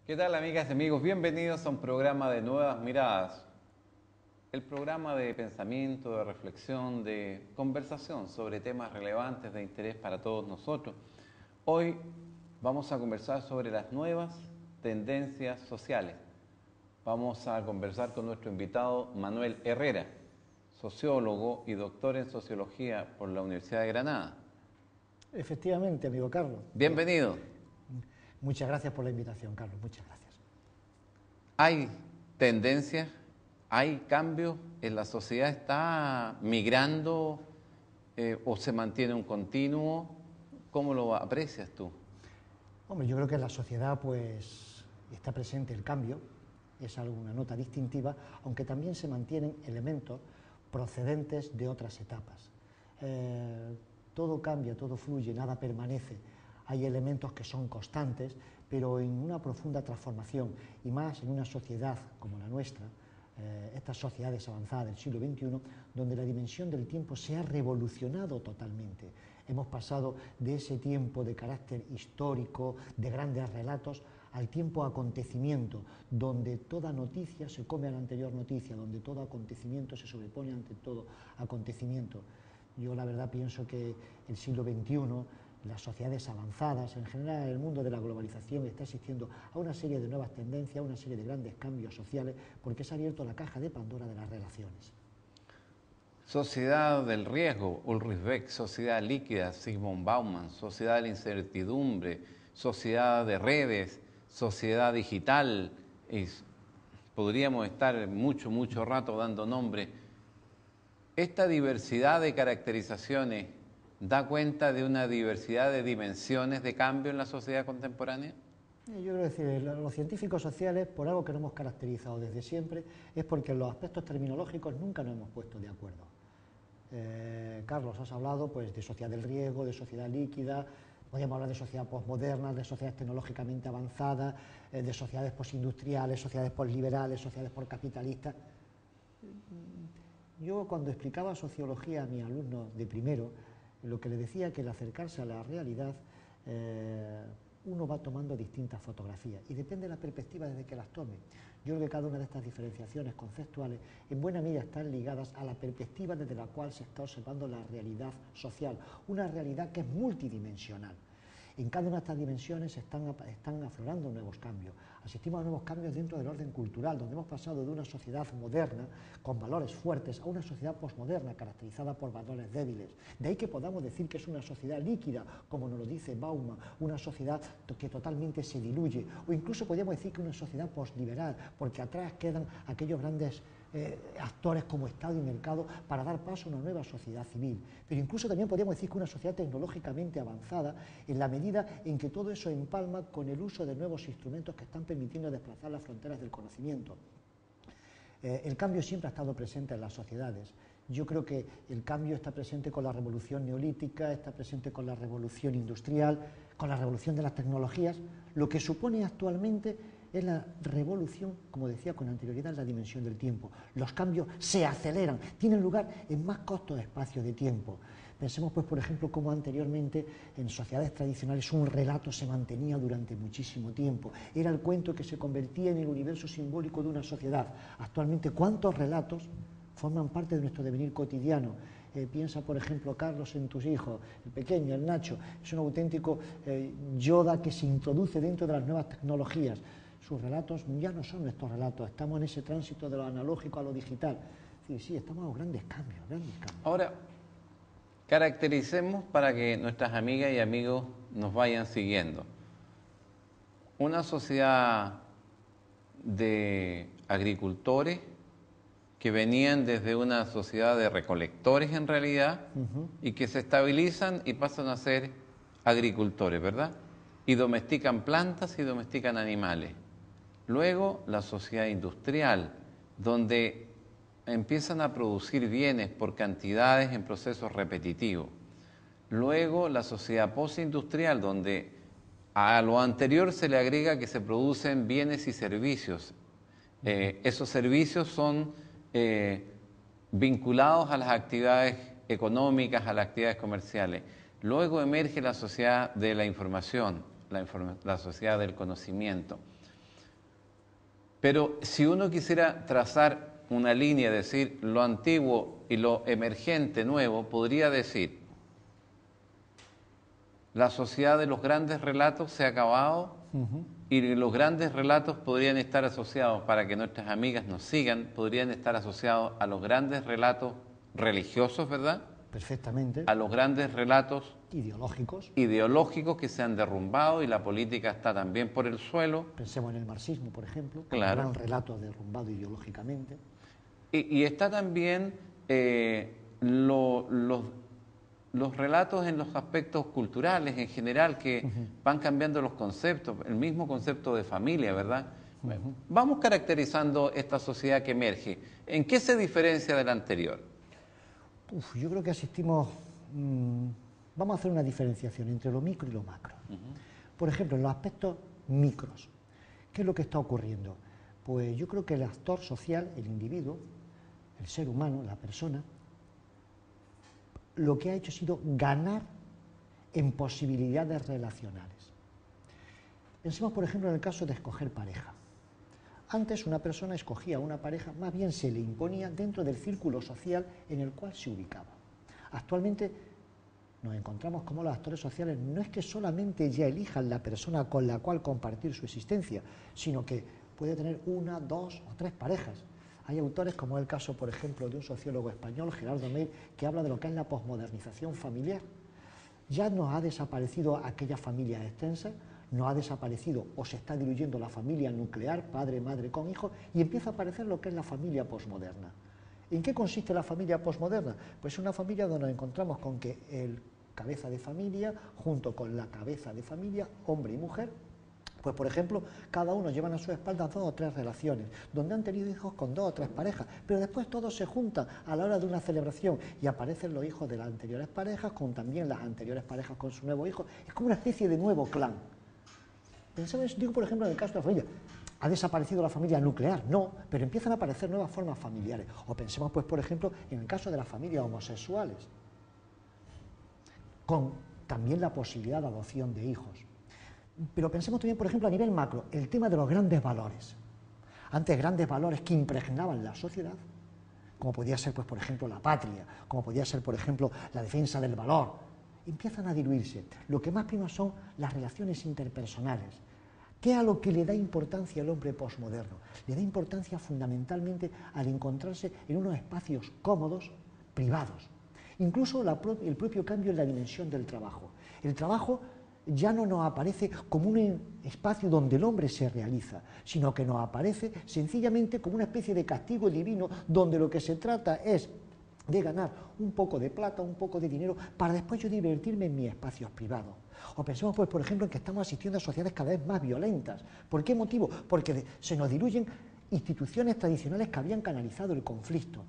¿Qué tal, amigas y amigos? Bienvenidos a un programa de Nuevas Miradas, el programa de pensamiento, de reflexión, de conversación sobre temas relevantes de interés para todos nosotros. Hoy vamos a conversar sobre las nuevas tendencias sociales. Vamos a conversar con nuestro invitado Manuel Herrera, sociólogo y doctor en sociología por la Universidad de Granada. Efectivamente, amigo Carlos. Bienvenido. Muchas gracias por la invitación, Carlos. Muchas gracias. ¿Hay tendencias? ¿Hay cambios? ¿En la sociedad está migrando o se mantiene un continuo? ¿Cómo lo aprecias tú? Hombre, yo creo que en la sociedad pues está presente el cambio, es alguna nota distintiva, aunque también se mantienen elementos procedentes de otras etapas. Todo cambia, todo fluye, nada permanece. Hay elementos que son constantes, pero en una profunda transformación, y más en una sociedad como la nuestra, estas sociedades avanzadas del siglo XXI, donde la dimensión del tiempo se ha revolucionado totalmente. Hemos pasado de ese tiempo de carácter histórico, de grandes relatos, al tiempo acontecimiento, donde toda noticia se come a la anterior noticia, donde todo acontecimiento se sobrepone ante todo acontecimiento. Yo la verdad pienso que el siglo XXI, las sociedades avanzadas, en general el mundo de la globalización está asistiendo a una serie de nuevas tendencias, a una serie de grandes cambios sociales, porque se ha abierto la caja de Pandora de las relaciones. Sociedad del riesgo, Ulrich Beck; sociedad líquida, Zygmunt Bauman; sociedad de la incertidumbre, sociedad de redes, sociedad digital. Podríamos estar mucho rato dando nombres. Esta diversidad de caracterizaciones da cuenta de una diversidad de dimensiones de cambio en la sociedad contemporánea. Yo quiero decir, los científicos sociales, por algo que nos hemos caracterizado desde siempre, es porque en los aspectos terminológicos nunca nos hemos puesto de acuerdo. Carlos, has hablado pues, de sociedad del riesgo, de sociedad líquida, podríamos hablar de sociedad posmoderna, de sociedades tecnológicamente avanzadas, de sociedades postindustriales, sociedades posliberales, sociedades poscapitalistas. Yo cuando explicaba sociología a mis alumnos de primero, lo que le decía que al acercarse a la realidad uno va tomando distintas fotografías y depende de la perspectiva desde que las tome. Yo creo que cada una de estas diferenciaciones conceptuales en buena medida están ligadas a la perspectiva desde la cual se está observando la realidad social, una realidad que es multidimensional. En cada una de estas dimensiones están aflorando nuevos cambios. Asistimos a nuevos cambios dentro del orden cultural, donde hemos pasado de una sociedad moderna, con valores fuertes, a una sociedad posmoderna, caracterizada por valores débiles. De ahí que podamos decir que es una sociedad líquida, como nos lo dice Bauman, una sociedad que totalmente se diluye, o incluso podríamos decir que una sociedad posliberal, porque atrás quedan aquellos grandes actores como Estado y mercado para dar paso a una nueva sociedad civil. Pero incluso también podríamos decir que una sociedad tecnológicamente avanzada en la medida en que todo eso empalma con el uso de nuevos instrumentos que están permitiendo desplazar las fronteras del conocimiento. El cambio siempre ha estado presente en las sociedades. Yo creo que el cambio está presente con la revolución neolítica, está presente con la revolución industrial, con la revolución de las tecnologías, lo que supone actualmente es la revolución, como decía con anterioridad, en la dimensión del tiempo. Los cambios se aceleran, tienen lugar en más corto espacio de tiempo. Pensemos, pues, por ejemplo, cómo anteriormente en sociedades tradicionales un relato se mantenía durante muchísimo tiempo. Era el cuento que se convertía en el universo simbólico de una sociedad. Actualmente, ¿cuántos relatos forman parte de nuestro devenir cotidiano? Piensa, por ejemplo, Carlos, en tus hijos, el pequeño, el Nacho, es un auténtico Yoda que se introduce dentro de las nuevas tecnologías. Sus relatos ya no son nuestros relatos, estamos en ese tránsito de lo analógico a lo digital. Sí, estamos a grandes cambios. Ahora, caractericemos para que nuestras amigas y amigos nos vayan siguiendo. Una sociedad de agricultores que venían desde una sociedad de recolectores en realidad y que se estabilizan y pasan a ser agricultores, ¿verdad? Y domestican plantas y domestican animales. Luego la sociedad industrial, donde empiezan a producir bienes por cantidades en procesos repetitivos. Luego la sociedad postindustrial, donde a lo anterior se le agrega que se producen bienes y servicios. Esos servicios son vinculados a las actividades económicas, a las actividades comerciales. Luego emerge la sociedad de la información, la sociedad del conocimiento. Pero si uno quisiera trazar una línea, decir lo antiguo y lo emergente nuevo, podría decir, la sociedad de los grandes relatos se ha acabado y los grandes relatos podrían estar asociados, para que nuestras amigas nos sigan, podrían estar asociados a los grandes relatos religiosos, ¿verdad? Perfectamente. A los grandes relatos ideológicos que se han derrumbado y la política está también por el suelo. Pensemos en el marxismo, por ejemplo, claro. Un gran relato derrumbado ideológicamente. Y está también los relatos en los aspectos culturales en general, que van cambiando los conceptos, el mismo concepto de familia, ¿verdad? Vamos caracterizando esta sociedad que emerge. ¿En qué se diferencia de la anterior? Yo creo que asistimos... vamos a hacer una diferenciación entre lo micro y lo macro. Por ejemplo, en los aspectos micros, ¿qué es lo que está ocurriendo? Pues yo creo que el actor social, el individuo, el ser humano, la persona, lo que ha hecho ha sido ganar en posibilidades relacionales. Pensemos, por ejemplo, en el caso de escoger pareja. Antes una persona escogía una pareja, más bien se le imponía dentro del círculo social en el cual se ubicaba. Actualmente nos encontramos como los actores sociales no es que solamente ya elijan la persona con la cual compartir su existencia, sino que puede tener una, dos o tres parejas. Hay autores, como es el caso, por ejemplo, de un sociólogo español, Gerardo Meir, que habla de lo que es la posmodernización familiar. Ya nos ha desaparecido aquella familia extensa, nos ha desaparecido o se está diluyendo la familia nuclear, padre, madre con hijos, y empieza a aparecer lo que es la familia posmoderna. ¿En qué consiste la familia posmoderna? Pues es una familia donde nos encontramos con que el cabeza de familia, junto con la cabeza de familia, hombre y mujer, pues por ejemplo, cada uno llevan a su espalda 2 o 3 relaciones, donde han tenido hijos con 2 o 3 parejas, pero después todos se juntan a la hora de una celebración y aparecen los hijos de las anteriores parejas, con también las anteriores parejas con su nuevo hijo. Es como una especie de nuevo clan. Pensemos, digo por ejemplo en el caso de la familia, ¿ha desaparecido la familia nuclear? No, pero empiezan a aparecer nuevas formas familiares. O pensemos pues por ejemplo en el caso de las familias homosexuales, con también la posibilidad de adopción de hijos. Pero pensemos también, por ejemplo, a nivel macro, el tema de los grandes valores. Antes, grandes valores que impregnaban la sociedad, como podía ser, pues, por ejemplo, la patria, como podía ser, por ejemplo, la defensa del valor, empiezan a diluirse. Lo que más prima son las relaciones interpersonales. ¿Qué es a lo que le da importancia al hombre posmoderno? Le da importancia fundamentalmente al encontrarse en unos espacios cómodos, privados. Incluso el propio cambio en la dimensión del trabajo. El trabajo ya no nos aparece como un espacio donde el hombre se realiza, sino que nos aparece sencillamente como una especie de castigo divino donde lo que se trata es de ganar un poco de plata, un poco de dinero, para después yo divertirme en mis espacios privados. O pensemos, pues, por ejemplo, en que estamos asistiendo a sociedades cada vez más violentas. ¿Por qué motivo? Porque se nos diluyen instituciones tradicionales que habían canalizado el conflicto.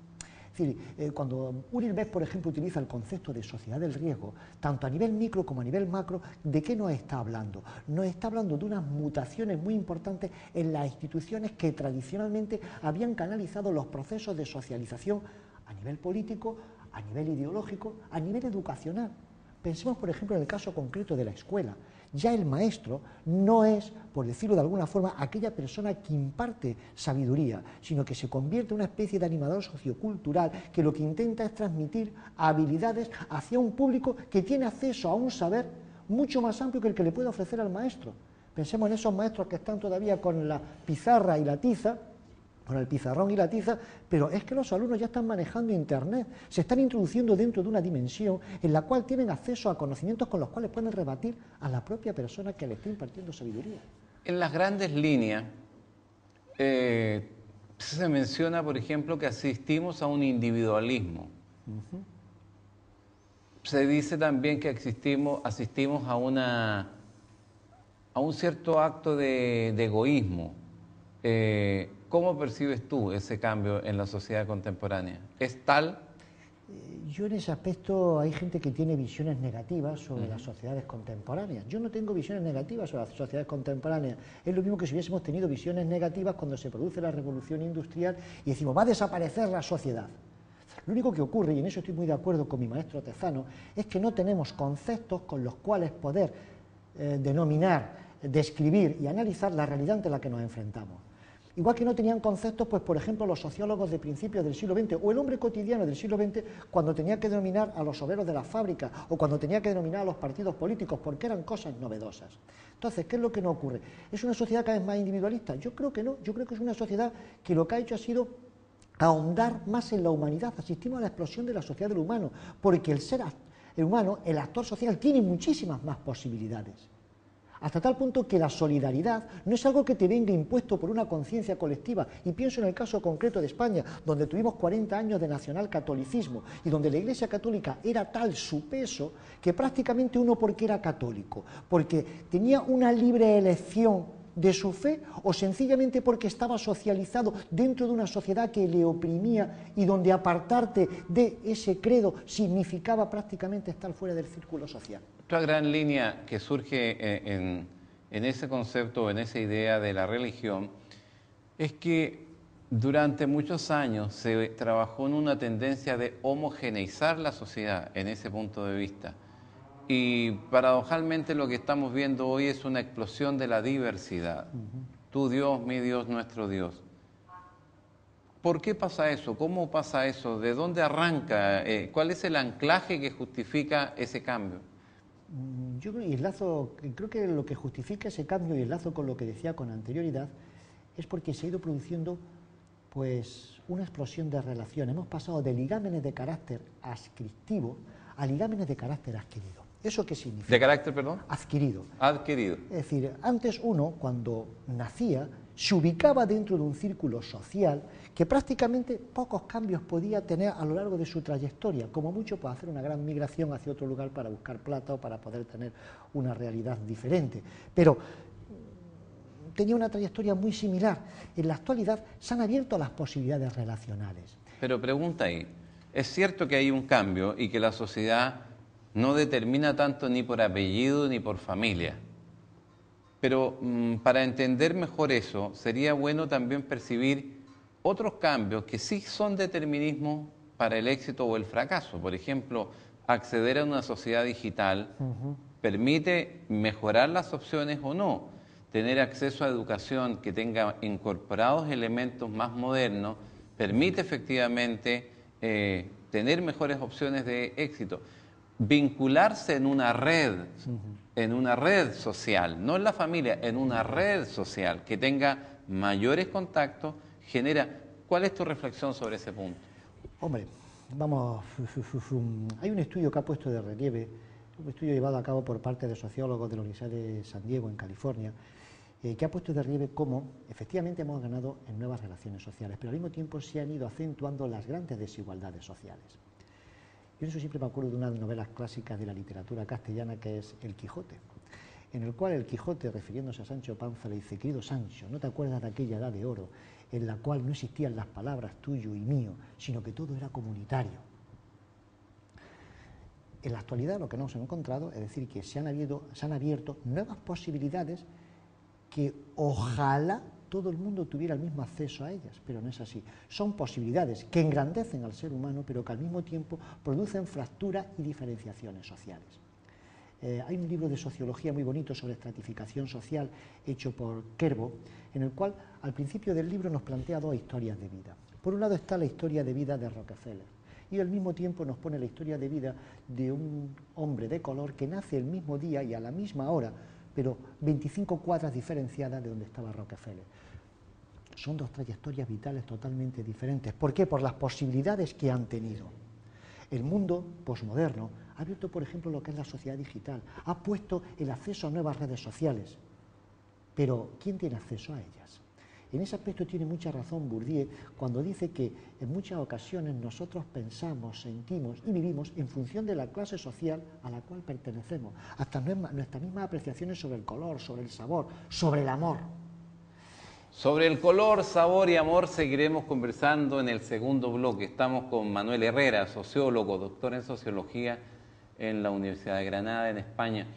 Es decir, cuando Uriel Beck, por ejemplo, utiliza el concepto de sociedad del riesgo, tanto a nivel micro como a nivel macro, ¿de qué nos está hablando? Nos está hablando de unas mutaciones muy importantes en las instituciones que tradicionalmente habían canalizado los procesos de socialización a nivel político, a nivel ideológico, a nivel educacional. Pensemos, por ejemplo, en el caso concreto de la escuela. Ya el maestro no es, por decirlo de alguna forma, aquella persona que imparte sabiduría, sino que se convierte en una especie de animador sociocultural que lo que intenta es transmitir habilidades hacia un público que tiene acceso a un saber mucho más amplio que el que le puede ofrecer al maestro. Pensemos en esos maestros que están todavía con la pizarra y la tiza, con el pizarrón y la tiza, pero es que los alumnos ya están manejando Internet, se están introduciendo dentro de una dimensión en la cual tienen acceso a conocimientos con los cuales pueden rebatir a la propia persona que le está impartiendo sabiduría. En las grandes líneas se menciona, por ejemplo, que asistimos a un individualismo. Se dice también que asistimos a un cierto acto de egoísmo. ¿Cómo percibes tú ese cambio en la sociedad contemporánea? ¿Es tal? Yo en ese aspecto hay gente que tiene visiones negativas sobre las sociedades contemporáneas. Yo no tengo visiones negativas sobre las sociedades contemporáneas. Es lo mismo que si hubiésemos tenido visiones negativas cuando se produce la revolución industrial y decimos, va a desaparecer la sociedad. Lo único que ocurre, y en eso estoy muy de acuerdo con mi maestro Tezano, es que no tenemos conceptos con los cuales poder denominar, describir y analizar la realidad ante la que nos enfrentamos. Igual que no tenían conceptos, pues por ejemplo, los sociólogos de principios del siglo XX o el hombre cotidiano del siglo XX cuando tenía que denominar a los obreros de las fábricas o cuando tenía que denominar a los partidos políticos, porque eran cosas novedosas. Entonces, ¿qué es lo que no ocurre? ¿Es una sociedad cada vez más individualista? Yo creo que no, yo creo que es una sociedad que lo que ha hecho ha sido ahondar más en la humanidad. Asistimos a la explosión de la sociedad del humano, porque el humano, el actor social, tiene muchísimas más posibilidades. Hasta tal punto que la solidaridad no es algo que te venga impuesto por una conciencia colectiva. Y pienso en el caso concreto de España, donde tuvimos 40 años de nacionalcatolicismo y donde la Iglesia Católica era tal su peso que prácticamente uno, porque era católico, porque tenía una libre elección de su fe o sencillamente porque estaba socializado dentro de una sociedad que le oprimía y donde apartarte de ese credo significaba prácticamente estar fuera del círculo social. Otra gran línea que surge en ese concepto, en esa idea de la religión, es que durante muchos años se trabajó en una tendencia de homogeneizar la sociedad en ese punto de vista. Y paradojalmente lo que estamos viendo hoy es una explosión de la diversidad. Tu Dios, mi Dios, nuestro Dios. ¿Por qué pasa eso? ¿Cómo pasa eso? ¿De dónde arranca? ¿Cuál es el anclaje que justifica ese cambio? Yo creo que lo que justifica ese cambio y enlazo con lo que decía con anterioridad es porque se ha ido produciendo pues una explosión de relaciones. Hemos pasado de ligámenes de carácter adscriptivo a ligámenes de carácter adquirido. ¿Eso qué significa? ¿De carácter, perdón? Adquirido. Adquirido. Es decir, antes uno, cuando nacía, se ubicaba dentro de un círculo social que prácticamente pocos cambios podía tener a lo largo de su trayectoria, como mucho para hacer una gran migración hacia otro lugar para buscar plata o para poder tener una realidad diferente. Pero tenía una trayectoria muy similar. En la actualidad se han abierto las posibilidades relacionales. Pero pregunta ahí, ¿es cierto que hay un cambio y que la sociedad no determina tanto ni por apellido ni por familia? Pero para entender mejor eso, sería bueno también percibir otros cambios que sí son determinismo para el éxito o el fracaso. Por ejemplo, acceder a una sociedad digital permite mejorar las opciones o no. Tener acceso a educación que tenga incorporados elementos más modernos permite efectivamente tener mejores opciones de éxito. Vincularse en una red social, no en la familia, en una red social que tenga mayores contactos, genera... ¿Cuál es tu reflexión sobre ese punto? Hombre, vamos, hay un estudio que ha puesto de relieve, un estudio llevado a cabo por parte de sociólogos de la Universidad de San Diego, en California, que ha puesto de relieve cómo efectivamente hemos ganado en nuevas relaciones sociales, pero al mismo tiempo se han ido acentuando las grandes desigualdades sociales. Yo en eso siempre me acuerdo de unas novelas clásicas de la literatura castellana que es El Quijote, en el cual el Quijote, refiriéndose a Sancho Panza, le dice: querido Sancho, ¿no te acuerdas de aquella edad de oro en la cual no existían las palabras tuyo y mío, sino que todo era comunitario? En la actualidad lo que nos hemos encontrado es decir que se han abierto nuevas posibilidades que ojalá todo el mundo tuviera el mismo acceso a ellas, pero no es así. Son posibilidades que engrandecen al ser humano, pero que al mismo tiempo producen fracturas y diferenciaciones sociales. Hay un libro de sociología muy bonito sobre estratificación social hecho por Kerbo, en el cual al principio del libro nos plantea dos historias de vida. Por un lado está la historia de vida de Rockefeller y al mismo tiempo nos pone la historia de vida de un hombre de color que nace el mismo día y a la misma hora, pero 25 cuadras diferenciadas de donde estaba Rockefeller. Son dos trayectorias vitales totalmente diferentes. ¿Por qué? Por las posibilidades que han tenido. El mundo posmoderno ha abierto, por ejemplo, lo que es la sociedad digital, ha puesto el acceso a nuevas redes sociales, pero ¿quién tiene acceso a ellas? En ese aspecto tiene mucha razón Bourdieu cuando dice que en muchas ocasiones nosotros pensamos, sentimos y vivimos en función de la clase social a la cual pertenecemos, hasta nuestras mismas apreciaciones sobre el color, sobre el sabor, sobre el amor. Sobre el color, sabor y amor seguiremos conversando en el segundo bloque. Estamos con Manuel Herrera, sociólogo, doctor en sociología en la Universidad de Granada, en España.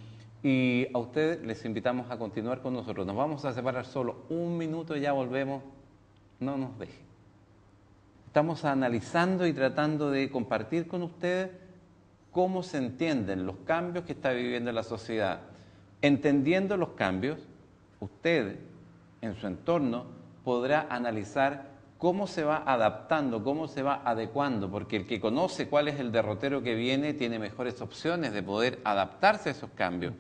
Y a ustedes les invitamos a continuar con nosotros. Nos vamos a separar solo un minuto y ya volvemos. No nos dejen. Estamos analizando y tratando de compartir con ustedes cómo se entienden los cambios que está viviendo la sociedad. Entendiendo los cambios, ustedes en su entorno podrá analizar cómo se va adaptando, cómo se va adecuando, porque el que conoce cuál es el derrotero que viene tiene mejores opciones de poder adaptarse a esos cambios.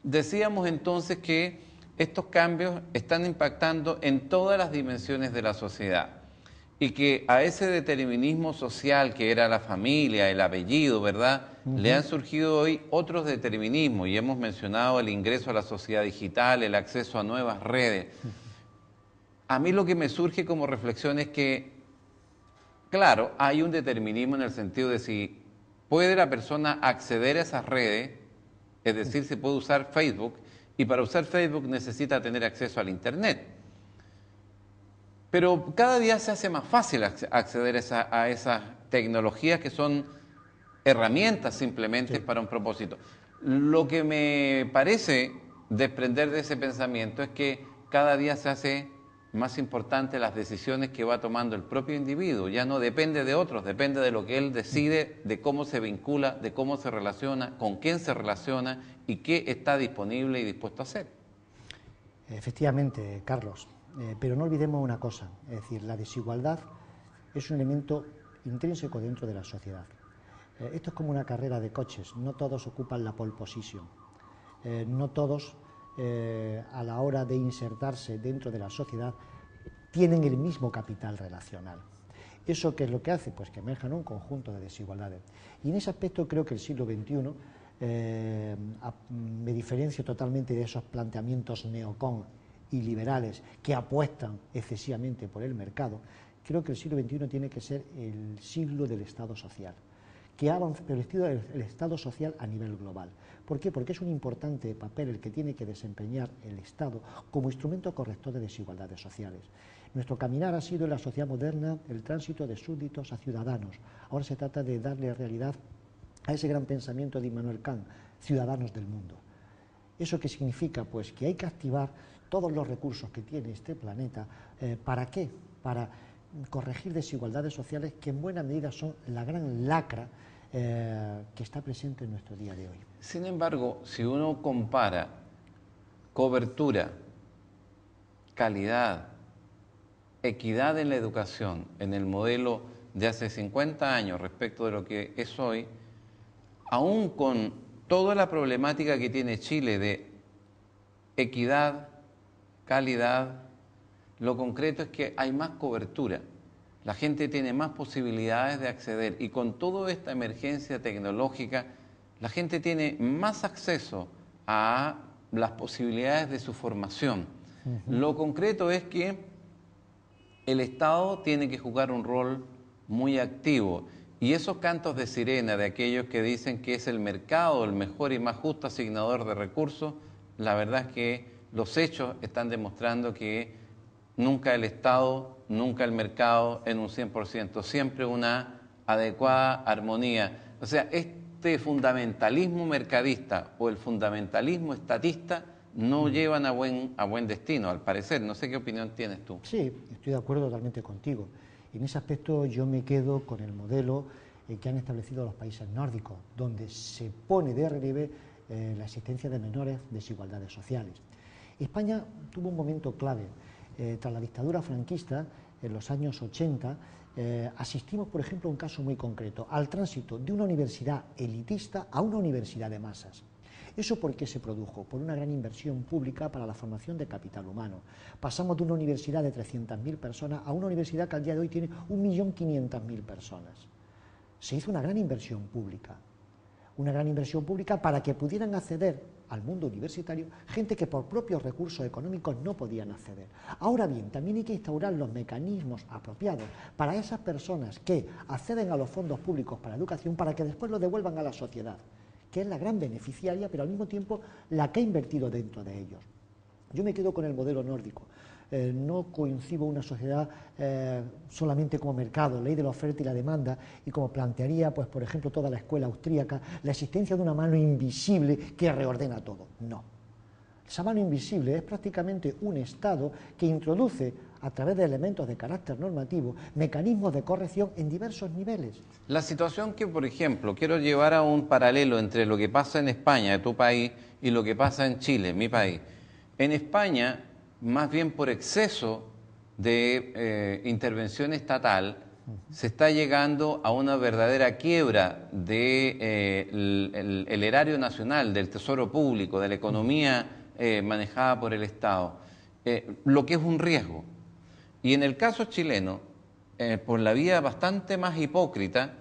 Decíamos entonces que estos cambios están impactando en todas las dimensiones de la sociedad y que a ese determinismo social que era la familia, el apellido, ¿verdad? Le han surgido hoy otros determinismos y hemos mencionado el ingreso a la sociedad digital, el acceso a nuevas redes. A mí lo que me surge como reflexión es que, claro, hay un determinismo en el sentido de si puede la persona acceder a esas redes, es decir, se puede usar Facebook, y para usar Facebook necesita tener acceso al Internet. Pero cada día se hace más fácil acceder a esas tecnologías que son herramientas simplemente para un propósito. Lo que me parece desprender de ese pensamiento es que cada día se hace más importante las decisiones que va tomando el propio individuo. Ya no depende de otros, depende de lo que él decide, de cómo se vincula, de cómo se relaciona, con quién se relaciona y qué está disponible y dispuesto a hacer. Efectivamente, Carlos, pero no olvidemos una cosa, es decir, la desigualdad es un elemento intrínseco dentro de la sociedad. Esto es como una carrera de coches, no todos ocupan la pole position, no todos a la hora de insertarse dentro de la sociedad tienen el mismo capital relacional. ¿Eso qué es lo que hace? Pues que emerjan un conjunto de desigualdades. Y en ese aspecto creo que el siglo XXI, me diferencio totalmente de esos planteamientos neocon y liberales que apuestan excesivamente por el mercado. Creo que el siglo XXI tiene que ser el siglo del Estado social, que avance, pero el Estado social a nivel global. ¿Por qué? Porque es un importante papel el que tiene que desempeñar el Estado como instrumento corrector de desigualdades sociales. Nuestro caminar ha sido en la sociedad moderna el tránsito de súbditos a ciudadanos. Ahora se trata de darle realidad a ese gran pensamiento de Immanuel Kant, ciudadanos del mundo. ¿Eso qué significa? Pues que hay que activar todos los recursos que tiene este planeta. ¿Para qué? Para corregir desigualdades sociales que en buena medida son la gran lacra que está presente en nuestro día de hoy. Sin embargo, si uno compara cobertura, calidad, equidad en la educación en el modelo de hace 50 años respecto de lo que es hoy, aún con toda la problemática que tiene Chile de equidad, calidad, lo concreto es que hay más cobertura. La gente tiene más posibilidades de acceder y con toda esta emergencia tecnológica, la gente tiene más acceso a las posibilidades de su formación. Lo concreto es que el Estado tiene que jugar un rol muy activo y esos cantos de sirena de aquellos que dicen que es el mercado el mejor y más justo asignador de recursos, la verdad es que los hechos están demostrando que nunca el Estado, nunca el mercado en un 100%, siempre una adecuada armonía. O sea, este fundamentalismo mercadista o el fundamentalismo estatista no llevan a buen destino, al parecer. No sé qué opinión tienes tú. Sí, estoy de acuerdo totalmente contigo. En ese aspecto yo me quedo con el modelo que han establecido los países nórdicos, donde se pone de relieve la existencia de menores desigualdades sociales. España tuvo un momento clave. Tras la dictadura franquista, en los años 80, asistimos, por ejemplo, a un caso muy concreto, al tránsito de una universidad elitista a una universidad de masas. ¿Eso por qué se produjo? Por una gran inversión pública para la formación de capital humano. Pasamos de una universidad de 300.000 personas a una universidad que al día de hoy tiene 1.500.000 personas. Se hizo una gran inversión pública para que pudieran acceder al mundo universitario gente que por propios recursos económicos no podían acceder. Ahora bien, también hay que instaurar los mecanismos apropiados para esas personas que acceden a los fondos públicos para educación para que después los devuelvan a la sociedad, que es la gran beneficiaria, pero al mismo tiempo la que ha invertido dentro de ellos. Yo me quedo con el modelo nórdico. No coincido una sociedad solamente como mercado, ley de la oferta y la demanda, y como plantearía, pues, por ejemplo, toda la escuela austríaca, la existencia de una mano invisible que reordena todo. No. Esa mano invisible es prácticamente un Estado que introduce, a través de elementos de carácter normativo, mecanismos de corrección en diversos niveles. La situación que, por ejemplo, quiero llevar a un paralelo entre lo que pasa en España, de tu país, y lo que pasa en Chile, mi país. En España, más bien por exceso de intervención estatal, se está llegando a una verdadera quiebra del erario nacional, del tesoro público, de la economía manejada por el Estado, lo que es un riesgo. Y en el caso chileno, por la vía bastante más hipócrita,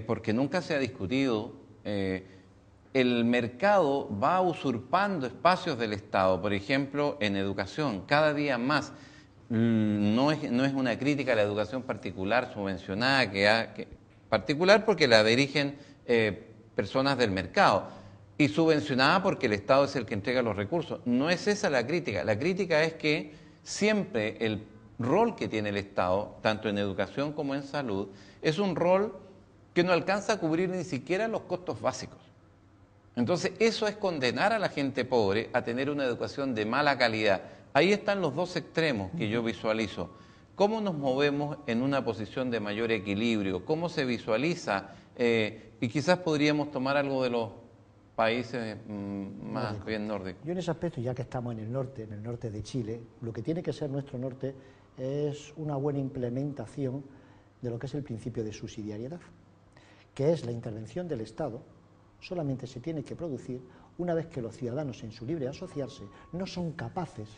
porque nunca se ha discutido, el mercado va usurpando espacios del Estado, por ejemplo, en educación, cada día más. No es una crítica a la educación particular subvencionada, particular porque la dirigen personas del mercado, y subvencionada porque el Estado es el que entrega los recursos. No es esa la crítica es que siempre el rol que tiene el Estado, tanto en educación como en salud, es un rol que no alcanza a cubrir ni siquiera los costos básicos. Entonces, eso es condenar a la gente pobre a tener una educación de mala calidad. Ahí están los dos extremos que yo visualizo. ¿Cómo nos movemos en una posición de mayor equilibrio? ¿Cómo se visualiza? Y quizás podríamos tomar algo de los países más bien nórdicos. Yo en ese aspecto, ya que estamos en el norte de Chile, lo que tiene que ser nuestro norte es una buena implementación de lo que es el principio de subsidiariedad, que es la intervención del Estado. Solamente se tiene que producir una vez que los ciudadanos, en su libre asociarse, no son capaces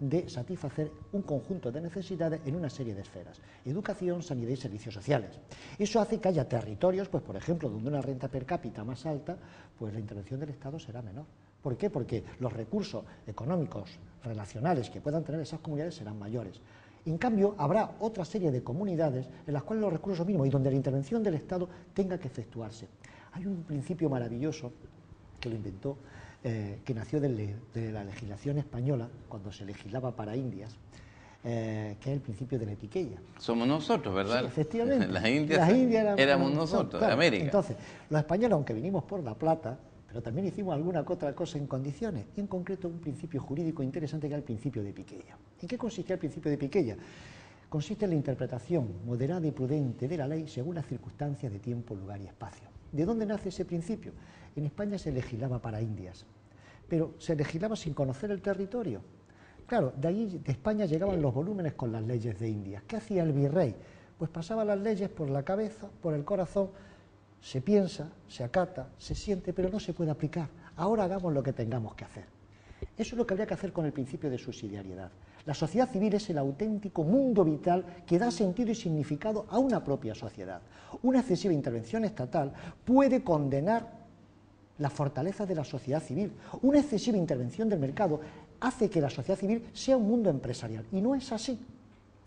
de satisfacer un conjunto de necesidades en una serie de esferas: educación, sanidad y servicios sociales. Eso hace que haya territorios, pues por ejemplo, donde una renta per cápita más alta, pues la intervención del Estado será menor. ¿Por qué? Porque los recursos económicos relacionales que puedan tener esas comunidades serán mayores. En cambio, habrá otra serie de comunidades en las cuales los recursos mínimos y donde la intervención del Estado tenga que efectuarse. Hay un principio maravilloso que lo inventó, que nació de la legislación española, cuando se legislaba para Indias, que es el principio de la etiqueya. Somos nosotros, ¿verdad? Sí, efectivamente. Las Indias éramos nosotros, claro, de América. Entonces, los españoles, aunque vinimos por la plata, pero también hicimos alguna que otra cosa en condiciones, y en concreto un principio jurídico interesante que era el principio de Piqueya. ¿En qué consistía el principio de Piqueya? Consiste en la interpretación moderada y prudente de la ley según las circunstancias de tiempo, lugar y espacio. ¿De dónde nace ese principio? En España se legislaba para Indias, pero se legislaba sin conocer el territorio. Claro, de allí, de España, llegaban los volúmenes con las leyes de Indias. ¿Qué hacía el virrey? Pues pasaba las leyes por la cabeza, por el corazón, se piensa, se acata, se siente, pero no se puede aplicar. Ahora hagamos lo que tengamos que hacer. Eso es lo que habría que hacer con el principio de subsidiariedad. La sociedad civil es el auténtico mundo vital que da sentido y significado a una propia sociedad. Una excesiva intervención estatal puede condenar la fortaleza de la sociedad civil. Una excesiva intervención del mercado hace que la sociedad civil sea un mundo empresarial, y no es así.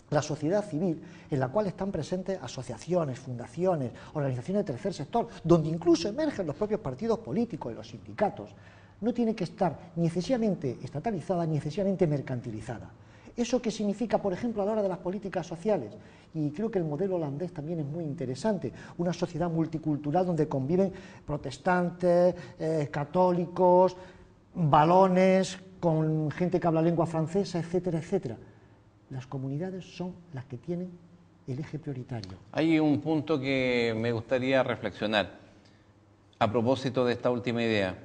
La sociedad civil, en la cual están presentes asociaciones, fundaciones, organizaciones de tercer sector, donde incluso emergen los propios partidos políticos y los sindicatos, no tiene que estar ni excesivamente estatalizada ni excesivamente mercantilizada. ¿Eso qué significa, por ejemplo, a la hora de las políticas sociales? Y creo que el modelo holandés también es muy interesante. Una sociedad multicultural donde conviven protestantes, católicos, valones, con gente que habla lengua francesa, etcétera, etcétera. Las comunidades son las que tienen el eje prioritario. Hay un punto que me gustaría reflexionar a propósito de esta última idea.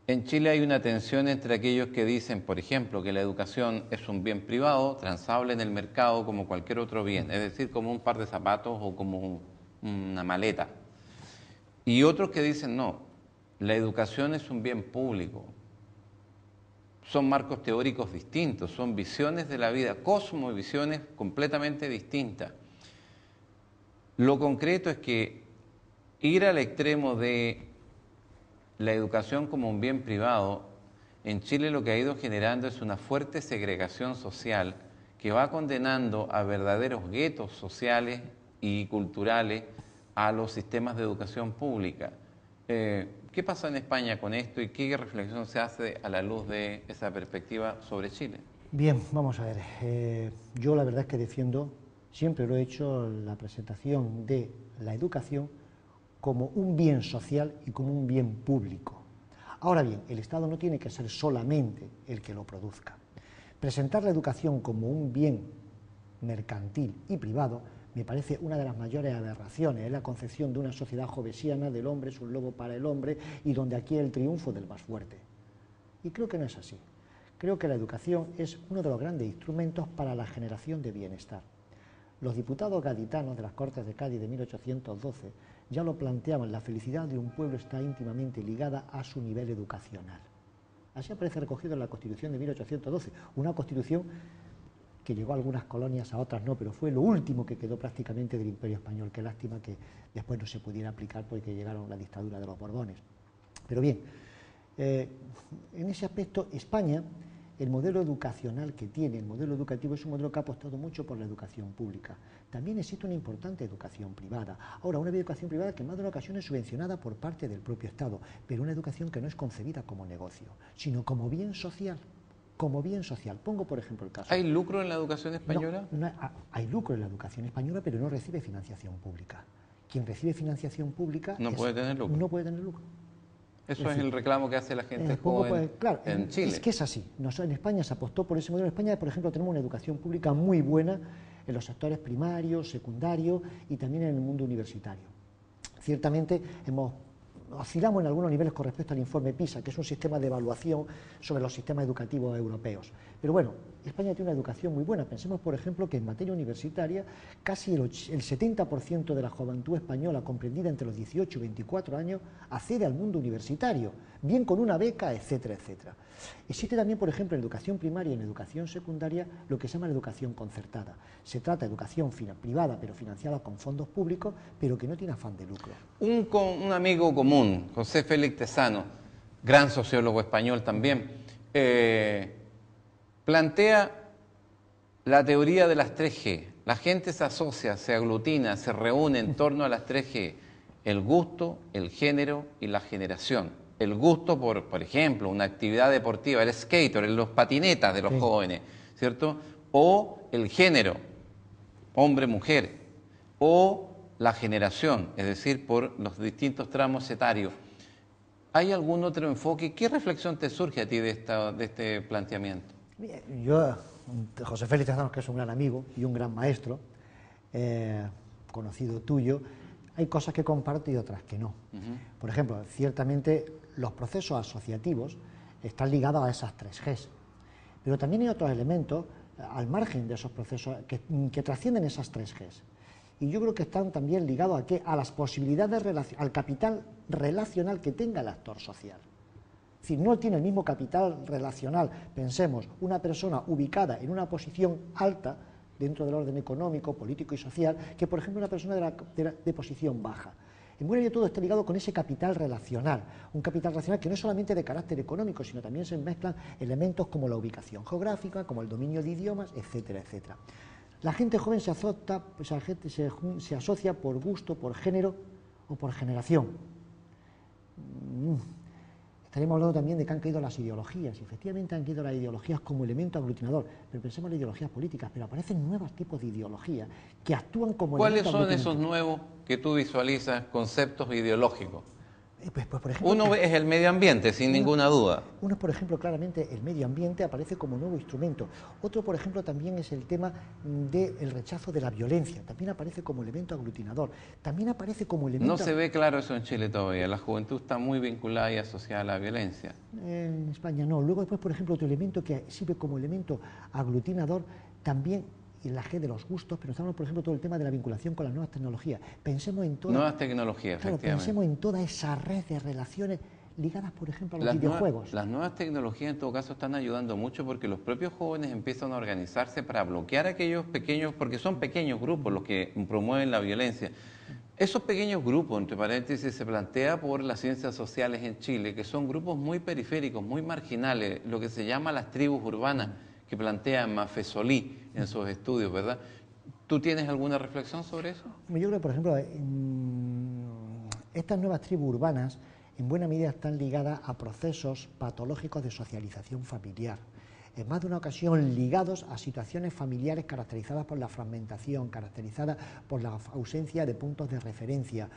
En Chile hay una tensión entre aquellos que dicen, por ejemplo, que la educación es un bien privado, transable en el mercado como cualquier otro bien, es decir, como un par de zapatos o como una maleta. Y otros que dicen, no, la educación es un bien público. Son marcos teóricos distintos, son visiones de la vida, cosmovisiones completamente distintas. Lo concreto es que ir al extremo de la educación como un bien privado, en Chile lo que ha ido generando es una fuerte segregación social que va condenando a verdaderos guetos sociales y culturales a los sistemas de educación pública. ¿Qué pasa en España con esto y qué reflexión se hace a la luz de esa perspectiva sobre Chile? Bien, vamos a ver. Yo la verdad es que defiendo, siempre lo he hecho, la presentación de la educación como un bien social y como un bien público. Ahora bien, el Estado no tiene que ser solamente el que lo produzca. Presentar la educación como un bien mercantil y privado me parece una de las mayores aberraciones. Es la concepción de una sociedad jovesiana del hombre es un lobo para el hombre y donde aquí es el triunfo del más fuerte. Y creo que no es así. Creo que la educación es uno de los grandes instrumentos para la generación de bienestar. Los diputados gaditanos de las Cortes de Cádiz de 1812 ya lo planteaban: la felicidad de un pueblo está íntimamente ligada a su nivel educacional. Así aparece recogido en la Constitución de 1812, una Constitución que llegó a algunas colonias, a otras no, pero fue lo último que quedó prácticamente del Imperio Español. Qué lástima que después no se pudiera aplicar porque llegaron la dictadura de los Borbones. Pero bien, en ese aspecto España, el modelo educacional que tiene, el modelo educativo, es un modelo que ha apostado mucho por la educación pública. También existe una importante educación privada. Ahora, una educación privada que en más de una ocasión es subvencionada por parte del propio Estado, pero una educación que no es concebida como negocio, sino como bien social. Como bien social. Pongo, por ejemplo, el caso. ¿Hay lucro en la educación española? No, hay lucro en la educación española, pero no recibe financiación pública. Quien recibe financiación pública no puede tener lucro. No puede tener lucro. Eso es el reclamo que hace la gente joven claro, en Chile. Es que es así. En España se apostó por ese modelo. En España, por ejemplo, tenemos una educación pública muy buena en los sectores primarios, secundarios y también en el mundo universitario. Ciertamente oscilamos en algunos niveles con respecto al informe PISA, que es un sistema de evaluación sobre los sistemas educativos europeos. Pero bueno, España tiene una educación muy buena. Pensemos, por ejemplo, que en materia universitaria casi el 70% de la juventud española comprendida entre los 18 y 24 años accede al mundo universitario, bien con una beca, etcétera, etcétera. Existe también, por ejemplo, en educación primaria y en educación secundaria lo que se llama la educación concertada. Se trata de educación privada, pero financiada con fondos públicos, pero que no tiene afán de lucro. Un amigo común, José Félix Tesano, gran sociólogo español también, plantea la teoría de las 3G. La gente se asocia, se aglutina, se reúne en torno a las 3G. El gusto, el género y la generación. El gusto por ejemplo, una actividad deportiva, el skater, los patinetas de los jóvenes, ¿cierto? O el género, hombre, mujer. O la generación, es decir, por los distintos tramos etarios. ¿Hay algún otro enfoque? ¿Qué reflexión te surge a ti de este planteamiento? Yo, José Félix Tezanos, que es un gran amigo y un gran maestro, conocido tuyo, hay cosas que comparto y otras que no. Por ejemplo, ciertamente los procesos asociativos están ligados a esas 3Gs, pero también hay otros elementos al margen de esos procesos que trascienden esas 3Gs. Y yo creo que están también ligados ¿a qué? A las posibilidades, al capital relacional que tenga el actor social. Es decir, no tiene el mismo capital relacional, pensemos, una persona ubicada en una posición alta dentro del orden económico, político y social, que por ejemplo una persona de posición baja. En buena medida todo está ligado con ese capital relacional, un capital relacional que no es solamente de carácter económico, sino también se mezclan elementos como la ubicación geográfica, como el dominio de idiomas, etcétera, etcétera. La gente joven se asocia por gusto, por género o por generación. Estaremos hablando también de que han caído las ideologías, y efectivamente han caído las ideologías como elemento aglutinador, pero pensemos en las ideologías políticas, pero aparecen nuevos tipos de ideologías que actúan como elemento aglutinador. ¿Cuáles son esos nuevos que tú visualizas, conceptos ideológicos? Pues, por ejemplo, uno es el medio ambiente, sin ninguna duda. Uno, por ejemplo, claramente el medio ambiente aparece como nuevo instrumento. Otro, por ejemplo, también es el tema del rechazo de la violencia. También aparece como elemento aglutinador. También aparece como elemento... No se ve claro eso en Chile todavía. La juventud está muy vinculada y asociada a la violencia. En España no. Luego después, por ejemplo, otro elemento que sirve como elemento aglutinador también... y la G de los gustos, pero estamos, por ejemplo, todo el tema de la vinculación con las nuevas tecnologías. Pensemos en todas... Nuevas tecnologías, claro, efectivamente. Pensemos en toda esa red de relaciones ligadas, por ejemplo, a los videojuegos. Las nuevas tecnologías, en todo caso, están ayudando mucho porque los propios jóvenes empiezan a organizarse para bloquear a aquellos pequeños, porque son pequeños grupos los que promueven la violencia. Esos pequeños grupos, entre paréntesis, se plantea por las ciencias sociales en Chile, que son grupos muy periféricos, muy marginales, lo que se llama las tribus urbanas, que plantea Maffezolí en sus estudios, ¿verdad? ¿Tú tienes alguna reflexión sobre eso? Yo creo que, por ejemplo, estas nuevas tribus urbanas en buena medida están ligadas a procesos patológicos de socialización familiar. En más de una ocasión ligados a situaciones familiares caracterizadas por la fragmentación, caracterizadas por la ausencia de puntos de referencia.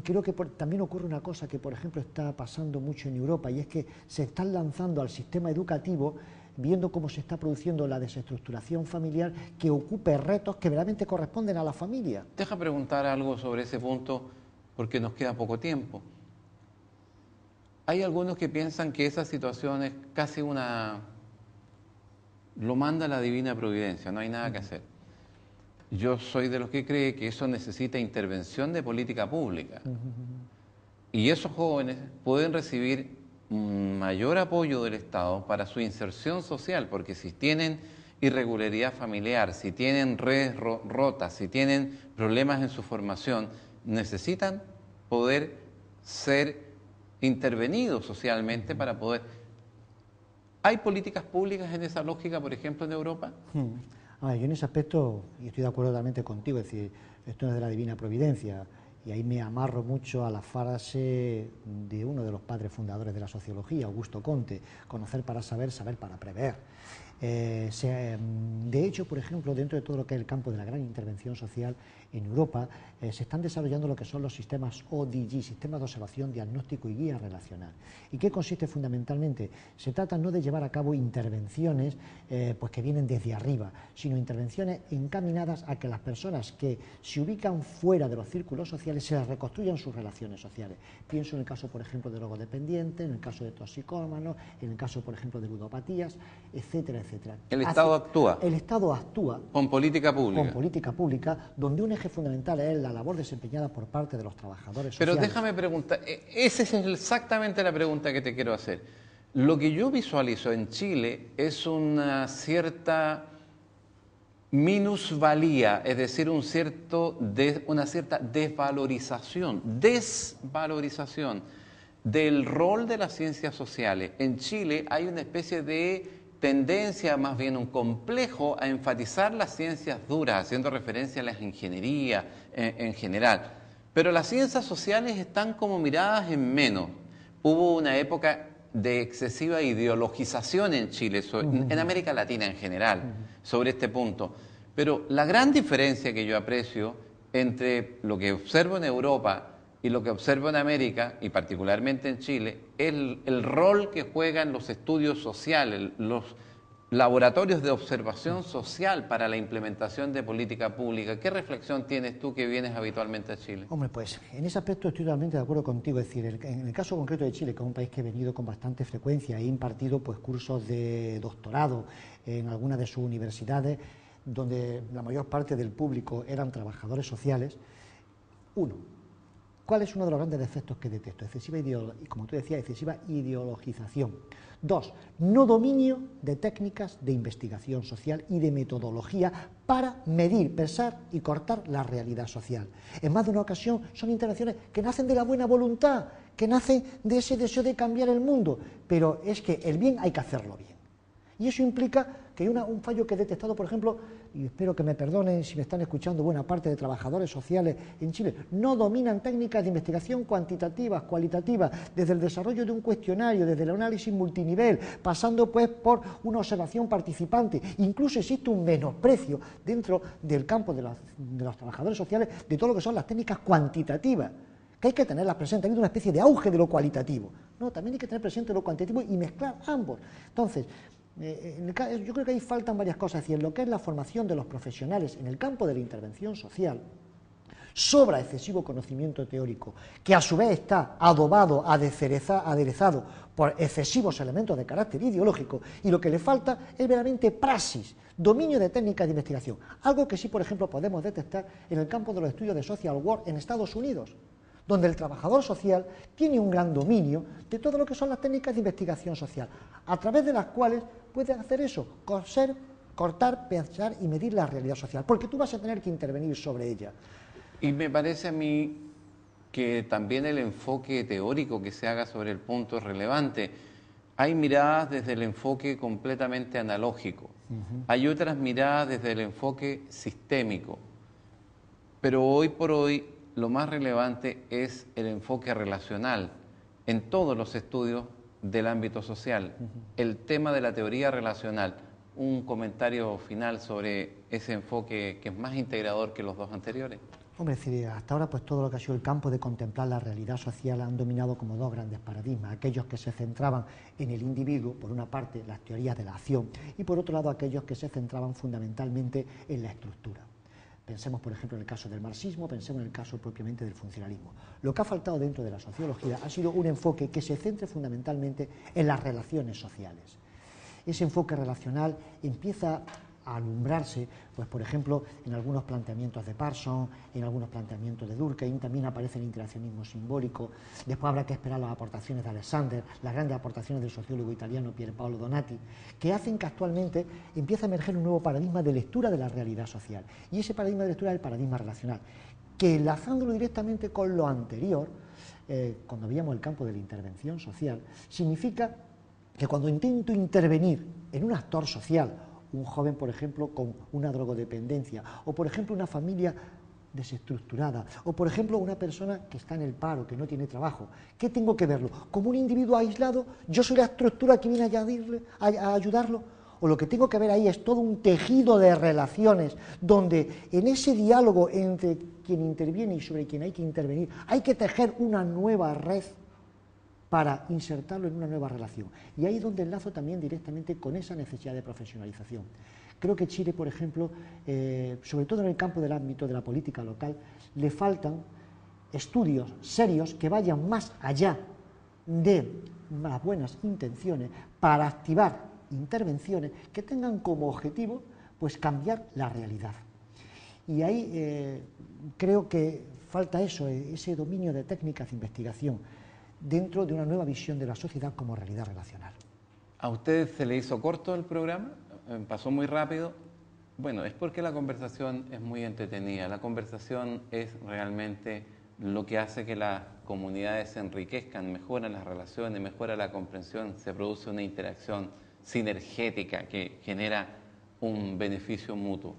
Creo que también ocurre una cosa que, por ejemplo, está pasando mucho en Europa, y es que se están lanzando al sistema educativo viendo cómo se está produciendo la desestructuración familiar, que ocupe retos que verdaderamente corresponden a la familia. Deja preguntar algo sobre ese punto, porque nos queda poco tiempo. Hay algunos que piensan que esa situación es casi lo manda la divina providencia, no hay nada que hacer. Yo soy de los que cree que eso necesita intervención de política pública. Y esos jóvenes pueden recibir un mayor apoyo del Estado para su inserción social, porque si tienen irregularidad familiar, si tienen redes rotas, si tienen problemas en su formación, necesitan poder ser intervenidos socialmente para poder... ¿Hay políticas públicas en esa lógica, por ejemplo, en Europa? A ver, yo en ese aspecto, y estoy de acuerdo totalmente contigo, es decir, esto no es de la divina providencia, y ahí me amarro mucho a la frase de uno de los padres fundadores de la sociología, Augusto Comte: conocer para saber, saber para prever. De hecho, por ejemplo, dentro de todo lo que es el campo de la gran intervención social en Europa, se están desarrollando lo que son los sistemas ODG, sistemas de observación, diagnóstico y guía relacional. ¿Y qué consiste fundamentalmente? Se trata no de llevar a cabo intervenciones pues que vienen desde arriba, sino intervenciones encaminadas a que las personas que se ubican fuera de los círculos sociales se reconstruyan sus relaciones sociales. Pienso en el caso, por ejemplo, de drogodependientes, en el caso de toxicómanos, en el caso, por ejemplo, de ludopatías, etcétera, etcétera. El Estado actúa. El Estado actúa con política pública. Con política pública, donde un eje fundamental es la labor desempeñada por parte de los trabajadores sociales. Pero déjame preguntar, esa es exactamente la pregunta que te quiero hacer. Lo que yo visualizo en Chile es una cierta minusvalía, es decir, una cierta desvalorización del rol de las ciencias sociales. En Chile hay una especie de tendencia, más bien un complejo, a enfatizar las ciencias duras, haciendo referencia a las ingenierías en general. Pero las ciencias sociales están como miradas en menos. Hubo una época de excesiva ideologización en Chile, en América Latina en general, sobre este punto. Pero la gran diferencia que yo aprecio entre lo que observo en Europa y lo que observo en América, y particularmente en Chile, es el rol que juegan los estudios sociales, los laboratorios de observación social para la implementación de política pública. ¿Qué reflexión tienes tú que vienes habitualmente a Chile? Hombre, pues en ese aspecto estoy totalmente de acuerdo contigo. Es decir, en el caso concreto de Chile, que es un país que he venido con bastante frecuencia, he impartido pues cursos de doctorado en algunas de sus universidades, donde la mayor parte del público eran trabajadores sociales. ¿Cuál es uno de los grandes defectos que detesto? Como tú decías, excesiva ideologización. 2, no dominio de técnicas de investigación social y de metodología para medir, pesar y cortar la realidad social. En más de una ocasión son intervenciones que nacen de la buena voluntad, que nacen de ese deseo de cambiar el mundo, pero es que el bien hay que hacerlo bien. Y eso implica que hay un fallo que he detectado, por ejemplo, y espero que me perdonen si me están escuchando buena parte de trabajadores sociales en Chile, no dominan técnicas de investigación cuantitativas, cualitativas, desde el desarrollo de un cuestionario, desde el análisis multinivel, pasando pues por una observación participante. Incluso existe un menosprecio dentro del campo de los trabajadores sociales de todo lo que son las técnicas cuantitativas, que hay que tenerlas presentes. Ha habido una especie de auge de lo cualitativo. No, también hay que tener presente lo cuantitativo y mezclar ambos. Entonces, yo creo que ahí faltan varias cosas. Es decir, en lo que es la formación de los profesionales en el campo de la intervención social, sobra excesivo conocimiento teórico, que a su vez está adobado, aderezado por excesivos elementos de carácter ideológico, y lo que le falta es verdaderamente praxis, dominio de técnicas de investigación, algo que sí, por ejemplo, podemos detectar en el campo de los estudios de social work en Estados Unidos, donde el trabajador social tiene un gran dominio de todo lo que son las técnicas de investigación social, a través de las cuales puede hacer eso, coser, cortar, pensar y medir la realidad social, porque tú vas a tener que intervenir sobre ella. Y me parece a mí que también el enfoque teórico que se haga sobre el punto es relevante. Hay miradas desde el enfoque completamente analógico, hay otras miradas desde el enfoque sistémico, pero hoy por hoy lo más relevante es el enfoque relacional en todos los estudios del ámbito social. El tema de la teoría relacional, un comentario final sobre ese enfoque que es más integrador que los dos anteriores. Hombre, es decir, hasta ahora pues todo lo que ha sido el campo de contemplar la realidad social han dominado como dos grandes paradigmas, aquellos que se centraban en el individuo, por una parte las teorías de la acción, y por otro lado aquellos que se centraban fundamentalmente en la estructura. Pensemos, por ejemplo, en el caso del marxismo, pensemos en el caso propiamente del funcionalismo. Lo que ha faltado dentro de la sociología ha sido un enfoque que se centre fundamentalmente en las relaciones sociales. Ese enfoque relacional empieza a alumbrarse, pues por ejemplo, en algunos planteamientos de Parsons, en algunos planteamientos de Durkheim, también aparece el interaccionismo simbólico. Después habrá que esperar las aportaciones de Alexander, las grandes aportaciones del sociólogo italiano Pier Paolo Donati, que hacen que actualmente empiece a emerger un nuevo paradigma de lectura de la realidad social. Y ese paradigma de lectura es el paradigma relacional, que enlazándolo directamente con lo anterior, cuando veíamos el campo de la intervención social, significa que cuando intento intervenir en un actor social, un joven, por ejemplo, con una drogodependencia, o por ejemplo una familia desestructurada, o por ejemplo una persona que está en el paro, que no tiene trabajo, ¿qué tengo que verlo? ¿Como un individuo aislado? ¿Yo soy la estructura que viene a ayudarlo? O lo que tengo que ver ahí es todo un tejido de relaciones donde en ese diálogo entre quien interviene y sobre quien hay que intervenir hay que tejer una nueva red para insertarlo en una nueva relación. Y ahí es donde enlazo también directamente con esa necesidad de profesionalización. Creo que Chile, por ejemplo, sobre todo en el campo del ámbito de la política local, le faltan estudios serios que vayan más allá de las buenas intenciones para activar intervenciones que tengan como objetivo pues cambiar la realidad. Y ahí creo que falta eso, ese dominio de técnicas de investigación dentro de una nueva visión de la sociedad como realidad relacional. ¿A usted se le hizo corto el programa? ¿Pasó muy rápido? Bueno, es porque la conversación es muy entretenida. La conversación es realmente lo que hace que las comunidades se enriquezcan, mejoran las relaciones, mejora la comprensión, se produce una interacción sinergética que genera un beneficio mutuo.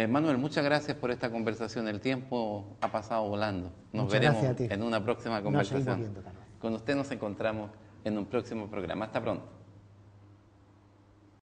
Manuel, muchas gracias por esta conversación. El tiempo ha pasado volando. Nos veremos en una próxima conversación. Con usted nos encontramos en un próximo programa. Hasta pronto.